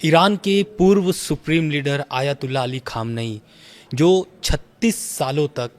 Iran के पूर्व supreme leader ayatollah Ali Khamenei जो 36 सालों तक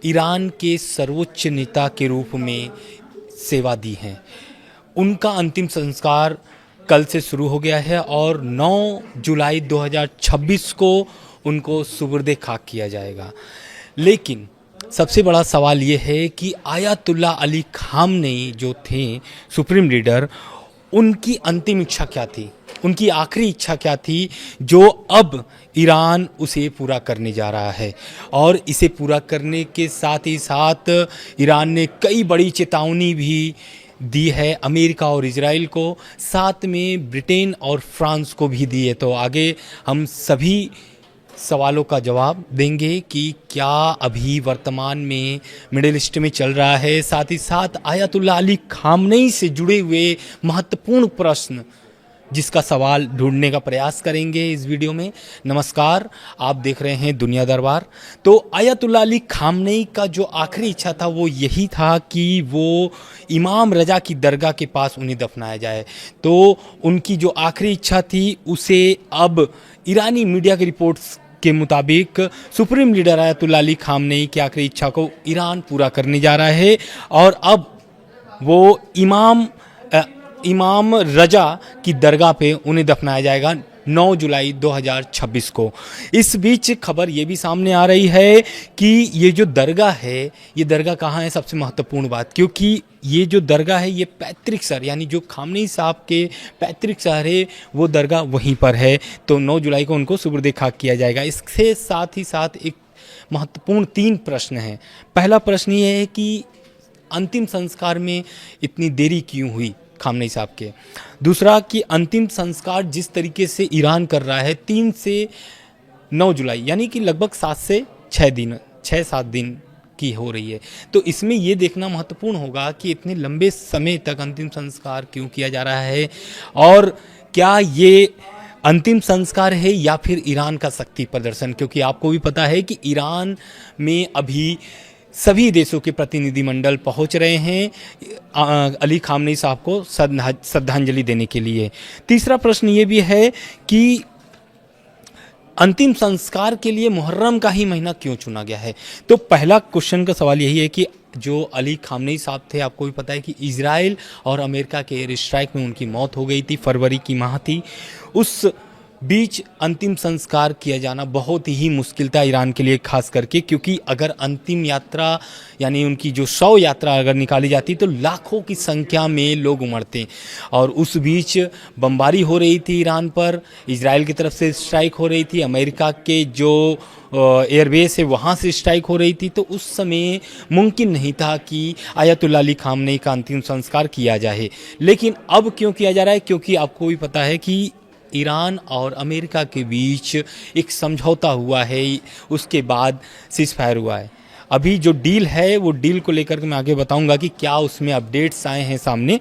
ईरान के सर्वोच्च नेता के रूप में सेवा दी हैं, उनका अंतिम संस्कार कल से शुरू हो गया है और 9 जुलाई 2026 को उनको सुपुर्द खाक किया जाएगा। लेकिन सबसे बड़ा सवाल ये है कि आयतुल्ला अली खामनेई जो थे सुप्रीम लीडर, उनकी अंतिम इच्छा क्या थी, उनकी आखिरी इच्छा क्या थी जो अब ईरान उसे पूरा करने जा रहा है। और इसे पूरा करने के साथ ही साथ ईरान ने कई बड़ी चेतावनी भी दी है अमेरिका और इजराइल को, साथ में ब्रिटेन और फ्रांस को भी दी है। तो आगे हम सभी सवालों का जवाब देंगे कि क्या अभी वर्तमान में मिडिल ईस्ट में चल रहा है, साथ ही साथ आयतुल्ला अली खामनेई से जुड़े हुए महत्वपूर्ण प्रश्न जिसका सवाल ढूंढने का प्रयास करेंगे इस वीडियो में। नमस्कार, आप देख रहे हैं दुनिया दरबार। तो आयतुल्ला अली खामनेई का जो आखिरी इच्छा था वो यही था कि वो इमाम रजा की दरगाह के पास उन्हें दफनाया जाए। तो उनकी जो आखिरी इच्छा थी उसे अब ईरानी मीडिया की रिपोर्ट्स के मुताबिक supreme leader ayatollah Ali Khamenei की आखिरी इच्छा को ईरान पूरा करने जा रहा है और अब वो इमाम रजा की दरगाह पे उन्हें दफनाया जाएगा 9 जुलाई 2026 को। इस बीच खबर ये भी सामने आ रही है कि ये जो दरगाह है, ये दरगाह कहाँ है, सबसे महत्वपूर्ण बात, क्योंकि ये जो दरगाह है ये पैतृक शहर यानी जो खामनेई साहब के पैतृक शहर है वो दरगाह वहीं पर है। तो 9 जुलाई को उनको सुपुर्द खाक किया जाएगा। इसके साथ ही साथ एक महत्वपूर्ण 3 प्रश्न हैं। पहला प्रश्न ये है कि अंतिम संस्कार में इतनी देरी क्यों हुई खामनेई साहब के। दूसरा कि अंतिम संस्कार जिस तरीके से ईरान कर रहा है 3 से 9 जुलाई यानी कि लगभग 7 से 6-7 दिन की हो रही है। तो इसमें ये देखना महत्वपूर्ण होगा कि इतने लंबे समय तक अंतिम संस्कार क्यों किया जा रहा है और क्या ये अंतिम संस्कार है या फिर ईरान का शक्ति प्रदर्शन, क्योंकि आपको भी पता है कि ईरान में अभी सभी देशों के प्रतिनिधिमंडल पहुंच रहे हैं अली खामनेई साहब को श्रद्धांजलि देने के लिए। तीसरा प्रश्न ये भी है कि अंतिम संस्कार के लिए मुहर्रम का ही महीना क्यों चुना गया है। तो पहला क्वेश्चन का सवाल यही है कि जो अली खामनेई साहब थे, आपको भी पता है कि इजराइल और अमेरिका के एयर स्ट्राइक में उनकी मौत हो गई थी, फरवरी की माह थी। उस बीच अंतिम संस्कार किया जाना बहुत ही मुश्किल था ईरान के लिए, खास करके क्योंकि अगर अंतिम यात्रा यानी उनकी जो शव यात्रा अगर निकाली जाती तो लाखों की संख्या में लोग उमड़ते और उस बीच बमबारी हो रही थी ईरान पर, इजराइल की तरफ से स्ट्राइक हो रही थी, अमेरिका के जो एयरबेस है वहाँ से स्ट्राइक हो रही थी। तो उस समय मुमकिन नहीं था कि आयतुल्ला अली खामनेई का अंतिम संस्कार किया जाए। लेकिन अब क्यों किया जा रहा है, क्योंकि आपको भी पता है कि ईरान और अमेरिका के बीच एक समझौता हुआ है, उसके बाद सीज़फायर हुआ है। अभी जो डील है वो डील को लेकर के मैं आगे बताऊंगा कि क्या उसमें अपडेट्स आए हैं सामने।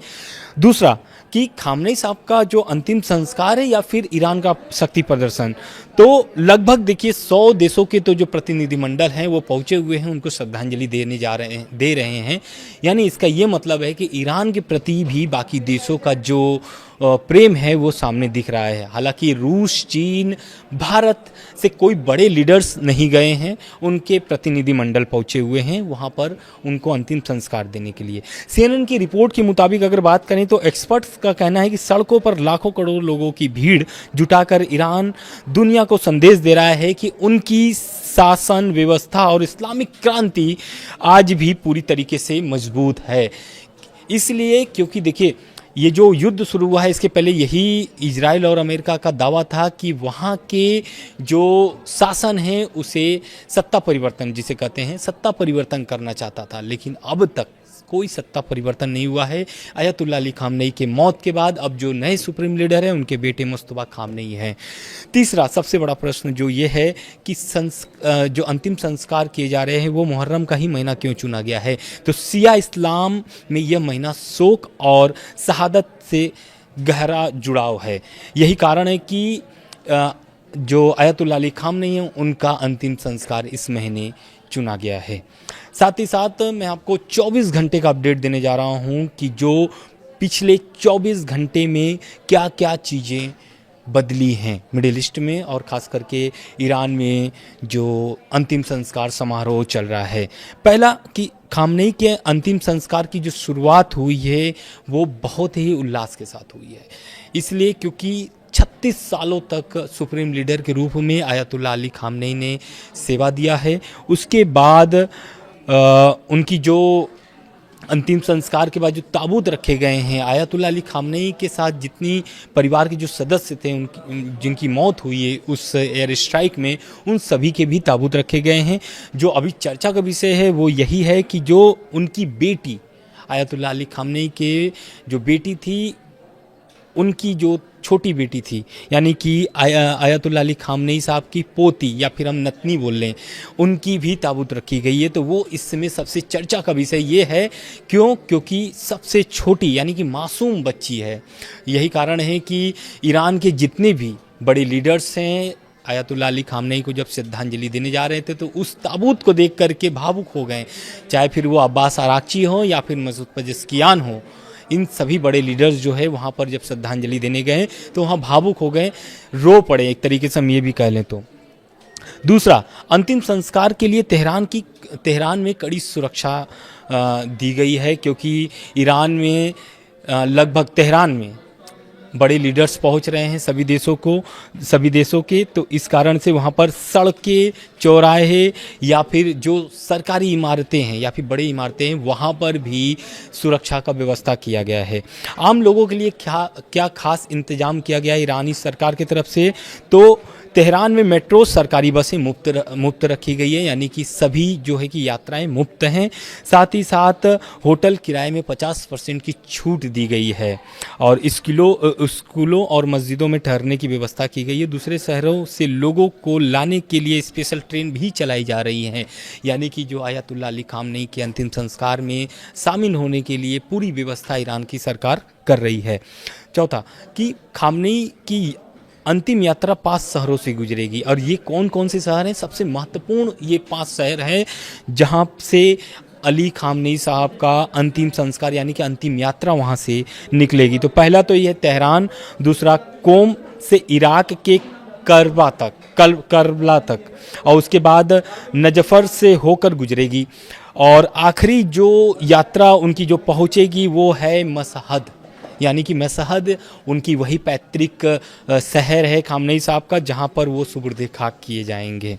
दूसरा कि खामनेई साहब का जो अंतिम संस्कार है या फिर ईरान का शक्ति प्रदर्शन, तो लगभग देखिए 100 देशों के तो जो प्रतिनिधिमंडल हैं वो पहुंचे हुए हैं, उनको श्रद्धांजलि दे रहे हैं। यानी इसका ये मतलब है कि ईरान के प्रति भी बाकी देशों का जो प्रेम है वो सामने दिख रहा है। हालांकि रूस, चीन, भारत से कोई बड़े लीडर्स नहीं गए हैं, उनके प्रतिनिधिमंडल पहुंचे हुए हैं वहां पर उनको अंतिम संस्कार देने के लिए। CNN की रिपोर्ट के मुताबिक अगर बात करें तो एक्सपर्ट्स का कहना है कि सड़कों पर लाखों करोड़ लोगों की भीड़ जुटाकर ईरान दुनिया को संदेश दे रहा है कि उनकी शासन व्यवस्था और इस्लामिक क्रांति आज भी पूरी तरीके से मजबूत है। इसलिए क्योंकि देखिए ये जो युद्ध शुरू हुआ है इसके पहले यही इजराइल और अमेरिका का दावा था कि वहाँ के जो शासन है उसे सत्ता परिवर्तन जिसे कहते हैं सत्ता परिवर्तन करना चाहता था, लेकिन अब तक कोई सत्ता परिवर्तन नहीं हुआ है। आयतुल्ला अली खामनेई के मौत के बाद अब जो नए सुप्रीम लीडर हैं उनके बेटे मुस्तफा खामनेई हैं। तीसरा सबसे बड़ा प्रश्न जो ये है कि जो अंतिम संस्कार किए जा रहे हैं वो मुहर्रम का ही महीना क्यों चुना गया है। तो शिया इस्लाम में यह महीना शोक और शहादत से गहरा जुड़ाव है। यही कारण है कि जो आयतुल्ला अली खामनेई हैं उनका अंतिम संस्कार इस महीने चुना गया है। साथ ही साथ मैं आपको 24 घंटे का अपडेट देने जा रहा हूं कि जो पिछले 24 घंटे में क्या क्या चीज़ें बदली हैं मिडिल ईस्ट में और ख़ास करके ईरान में जो अंतिम संस्कार समारोह चल रहा है। पहला कि खामनेई के अंतिम संस्कार की जो शुरुआत हुई है वो बहुत ही उल्लास के साथ हुई है, इसलिए क्योंकि 36 सालों तक सुप्रीम लीडर के रूप में आयतुल्लाह अली खामनेई ने सेवा दिया है। उसके बाद उनकी जो अंतिम संस्कार के बाद जो ताबूत रखे गए हैं, आयतुल्लाह अली खामनेई के साथ जितनी परिवार के जो सदस्य थे उनकी जिनकी मौत हुई है उस एयर स्ट्राइक में, उन सभी के भी ताबूत रखे गए हैं। जो अभी चर्चा का विषय है वो यही है कि जो उनकी बेटी आयतुल्लाह अली खामनेई के जो बेटी थी, उनकी जो छोटी बेटी थी यानी कि आयतुल्लाह अली खामनेई साहब की पोती या फिर हम नतनी बोल लें, उनकी भी ताबूत रखी गई है। तो वो इस समय सबसे चर्चा का विषय ये है, क्योंकि सबसे छोटी यानी कि मासूम बच्ची है। यही कारण है कि ईरान के जितने भी बड़े लीडर्स हैं आयतुल्लाह अली खामनेई को जब श्रद्धांजलि देने जा रहे थे तो उस ताबूत को देख करके भावुक हो गए, चाहे फिर वो अब्बास आरागची हो या फिर मसूद पेजेश्कियान हो। इन सभी बड़े लीडर्स जो है वहाँ पर जब श्रद्धांजलि देने गए तो वहाँ भावुक हो गए, रो पड़े, एक तरीके से हम ये भी कह लें तो। दूसरा, अंतिम संस्कार के लिए तेहरान में कड़ी सुरक्षा दी गई है, क्योंकि ईरान में लगभग तेहरान में बड़े लीडर्स पहुंच रहे हैं सभी देशों के, तो इस कारण से वहाँ पर सड़कें, चौराहे या फिर जो सरकारी इमारतें हैं या फिर बड़ी इमारतें हैं वहाँ पर भी सुरक्षा का व्यवस्था किया गया है। आम लोगों के लिए क्या खास इंतजाम किया गया है ईरानी सरकार की तरफ से, तो तेहरान में मेट्रो सरकारी बसें मुफ्त रखी गई है, यानी कि सभी जो है कि यात्राएं मुफ्त हैं। साथ ही साथ होटल किराए में 50% की छूट दी गई है और स्कूलों और मस्जिदों में ठहरने की व्यवस्था की गई है। दूसरे शहरों से लोगों को लाने के लिए स्पेशल ट्रेन भी चलाई जा रही हैं, यानी कि जो आयतुल्लाह अली खामनेई के अंतिम संस्कार में शामिल होने के लिए पूरी व्यवस्था ईरान की सरकार कर रही है। चौथा कि खामनेई की अंतिम यात्रा 5 शहरों से गुजरेगी, और ये कौन कौन से शहर हैं? सबसे महत्वपूर्ण ये 5 शहर हैं जहाँ से अली खामनेई साहब का अंतिम संस्कार यानी कि अंतिम यात्रा वहाँ से निकलेगी। तो पहला तो ये तेहरान, दूसरा कोम से इराक के करबला तक, और उसके बाद नजफर से होकर गुजरेगी, और आखिरी जो यात्रा उनकी जो पहुँचेगी वो है मशहद, यानी कि मशहद उनकी वही पैतृक शहर है खामनेई साहब का, जहां पर वो सुपुर्द खाक किए जाएंगे।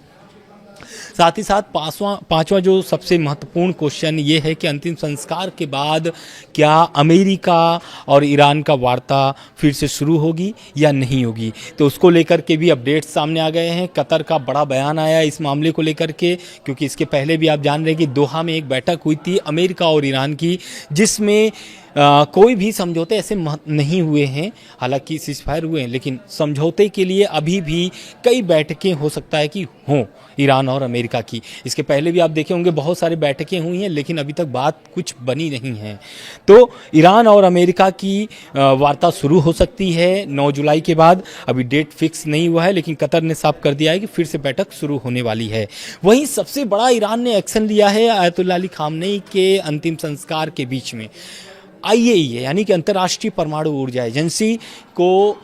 साथ ही साथ पांचवा जो सबसे महत्वपूर्ण क्वेश्चन ये है कि अंतिम संस्कार के बाद क्या अमेरिका और ईरान का वार्ता फिर से शुरू होगी या नहीं होगी, तो उसको लेकर के भी अपडेट्स सामने आ गए हैं। कतर का बड़ा बयान आया इस मामले को लेकर के, क्योंकि इसके पहले भी आप जान रहे हैं कि दोहा में एक बैठक हुई थी अमेरिका और ईरान की, जिसमें कोई भी समझौते ऐसे नहीं हुए हैं। हालांकि सीज़फायर हुए हैं, लेकिन समझौते के लिए अभी भी कई बैठकें हो सकता है कि हों ईरान और अमेरिका की। इसके पहले भी आप देखे होंगे बहुत सारी बैठकें हुई हैं, लेकिन अभी तक बात कुछ बनी नहीं है। तो ईरान और अमेरिका की वार्ता शुरू हो सकती है 9 जुलाई के बाद। अभी डेट फिक्स नहीं हुआ है, लेकिन कतर ने साफ कर दिया है कि फिर से बैठक शुरू होने वाली है। वहीं सबसे बड़ा ईरान ने एक्शन लिया है आयतुल्लाह अली खामनेई के अंतिम संस्कार के बीच में। IAEA यानी कि अंतर्राष्ट्रीय परमाणु ऊर्जा एजेंसी को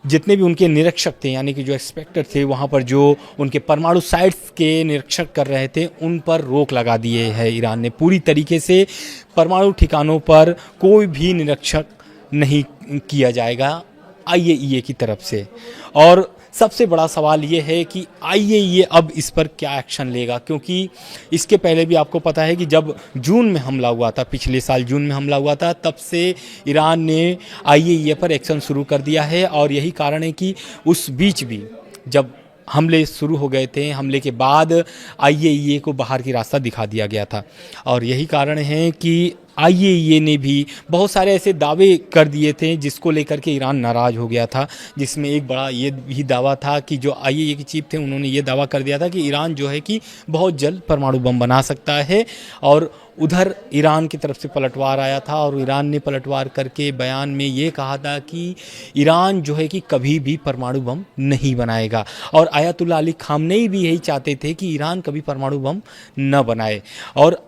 जितने भी उनके निरीक्षक थे, यानी कि जो एक्सपेक्टर थे वहाँ पर जो उनके परमाणु साइट्स के निरीक्षण कर रहे थे, उन पर रोक लगा दिए है ईरान ने। पूरी तरीके से परमाणु ठिकानों पर कोई भी निरीक्षण नहीं किया जाएगा IAEA की तरफ से। और सबसे बड़ा सवाल ये है कि IAEA अब इस पर क्या एक्शन लेगा, क्योंकि इसके पहले भी आपको पता है कि जब जून में हमला हुआ था, पिछले साल जून में हमला हुआ था, तब से ईरान ने IAEA पर एक्शन शुरू कर दिया है। और यही कारण है कि उस बीच भी जब हमले शुरू हो गए थे, हमले के बाद IAEA को बाहर की रास्ता दिखा दिया गया था। और यही कारण है कि IAEA ने भी बहुत सारे ऐसे दावे कर दिए थे जिसको लेकर के ईरान नाराज़ हो गया था, जिसमें एक बड़ा ये भी दावा था कि जो IAEA के चीफ थे उन्होंने ये दावा कर दिया था कि ईरान जो है कि बहुत जल्द परमाणु बम बना सकता है। और उधर ईरान की तरफ से पलटवार आया था, और ईरान ने पलटवार करके बयान में ये कहा था कि ईरान जो है कि कभी भी परमाणु बम नहीं बनाएगा। और आयतुल्लाह अली खामनेई भी यही चाहते थे कि ईरान कभी परमाणु बम न बनाए। और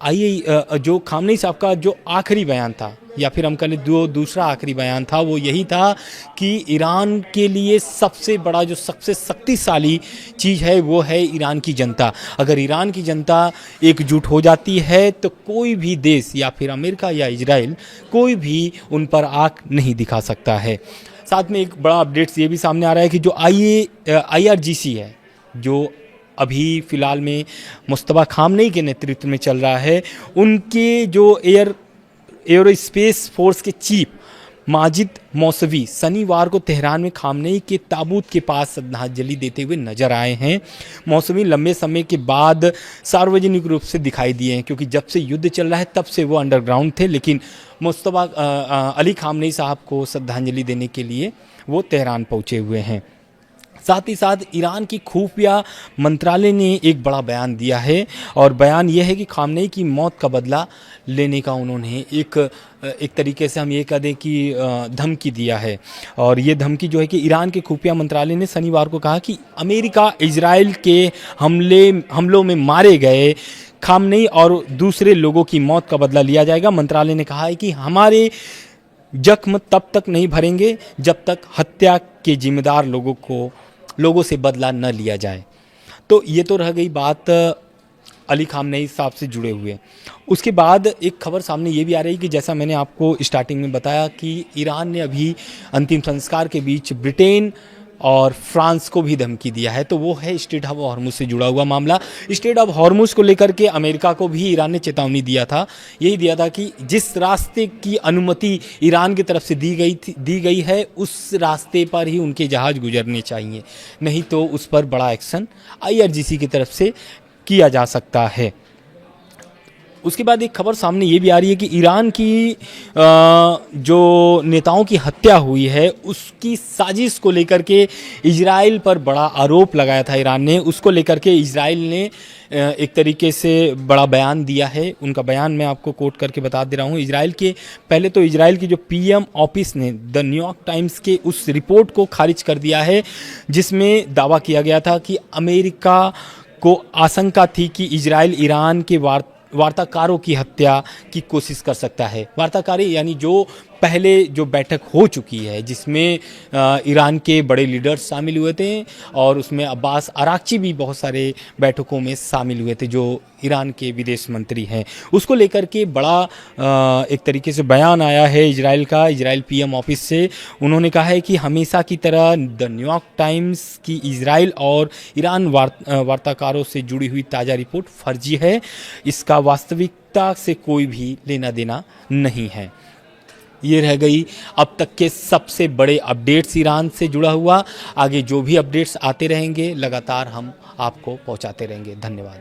जो खामनेई साहब का जो आखिरी बयान था या फिर हम कह लें दूसरा आखिरी बयान था, वो यही था कि ईरान के लिए सबसे बड़ा जो सबसे शक्तिशाली चीज़ है वो है ईरान की जनता। अगर ईरान की जनता एकजुट हो जाती है तो कोई भी देश या फिर अमेरिका या इजराइल कोई भी उन पर आँख नहीं दिखा सकता है। साथ में एक बड़ा अपडेट्स ये भी सामने आ रहा है कि जो IRGC है, जो अभी फ़िलहाल में मुस्तफ़ा खामनेई के नेतृत्व में चल रहा है, उनके जो एयरोस्पेस फोर्स के चीफ माजिद मौसवी शनिवार को तेहरान में खामनेई के ताबूत के पास श्रद्धांजलि देते हुए नजर आए हैं। मौसवी लंबे समय के बाद सार्वजनिक रूप से दिखाई दिए हैं, क्योंकि जब से युद्ध चल रहा है तब से वो अंडरग्राउंड थे, लेकिन मुस्तफ़ा अली खामनेई साहब को श्रद्धांजलि देने के लिए वो तेहरान पहुंचे हुए हैं। साथ ही साथ ईरान की खुफिया मंत्रालय ने एक बड़ा बयान दिया है, और बयान यह है कि खामनेई की मौत का बदला लेने का उन्होंने एक तरीके से हम ये कह दें कि धमकी दिया है। और ये धमकी जो है कि ईरान के खुफिया मंत्रालय ने शनिवार को कहा कि अमेरिका इजराइल के हमलों में मारे गए खामनेई और दूसरे लोगों की मौत का बदला लिया जाएगा। मंत्रालय ने कहा है कि हमारे जख्म तब तक नहीं भरेंगे जब तक हत्या के जिम्मेदार लोगों से बदला न लिया जाए। तो ये तो रह गई बात अली खामनेई साहब से जुड़े हुए। उसके बाद एक खबर सामने ये भी आ रही है कि जैसा मैंने आपको स्टार्टिंग में बताया कि ईरान ने अभी अंतिम संस्कार के बीच ब्रिटेन और फ्रांस को भी धमकी दिया है। तो वो है स्ट्रेट ऑफ हॉर्मुज से जुड़ा हुआ मामला। स्ट्रेट ऑफ हॉर्मुज को लेकर के अमेरिका को भी ईरान ने चेतावनी दिया था, यही दिया था कि जिस रास्ते की अनुमति ईरान की तरफ से दी गई है उस रास्ते पर ही उनके जहाज़ गुजरने चाहिए, नहीं तो उस पर बड़ा एक्शन IRGC की तरफ से किया जा सकता है। उसके बाद एक खबर सामने ये भी आ रही है कि ईरान की जो नेताओं की हत्या हुई है उसकी साजिश को लेकर के इजराइल पर बड़ा आरोप लगाया था ईरान ने। उसको लेकर के इजराइल ने एक तरीके से बड़ा बयान दिया है। उनका बयान मैं आपको कोट करके बता दे रहा हूँ। पहले तो इजराइल की जो PM ऑफिस ने द न्यूयॉर्क टाइम्स के उस रिपोर्ट को खारिज कर दिया है जिसमें दावा किया गया था कि अमेरिका को आशंका थी कि इजराइल ईरान के वार्ताकारों की हत्या की कोशिश कर सकता है। वार्ताकारी यानी जो पहले जो बैठक हो चुकी है जिसमें ईरान के बड़े लीडर्स शामिल हुए थे और उसमें अब्बास अराक्ची भी बहुत सारे बैठकों में शामिल हुए थे जो ईरान के विदेश मंत्री हैं। उसको लेकर के बड़ा एक तरीके से बयान आया है इजराइल PM ऑफिस से। उन्होंने कहा है कि हमेशा की तरह द न्यूयॉर्क टाइम्स की इजराइल और ईरान वार्ताकारों से जुड़ी हुई ताज़ा रिपोर्ट फर्जी है, इसका वास्तविकता से कोई भी लेना देना नहीं है। ये रह गई अब तक के सबसे बड़े अपडेट्स ईरान से जुड़ा हुआ। आगे जो भी अपडेट्स आते रहेंगे लगातार हम आपको पहुंचाते रहेंगे। धन्यवाद।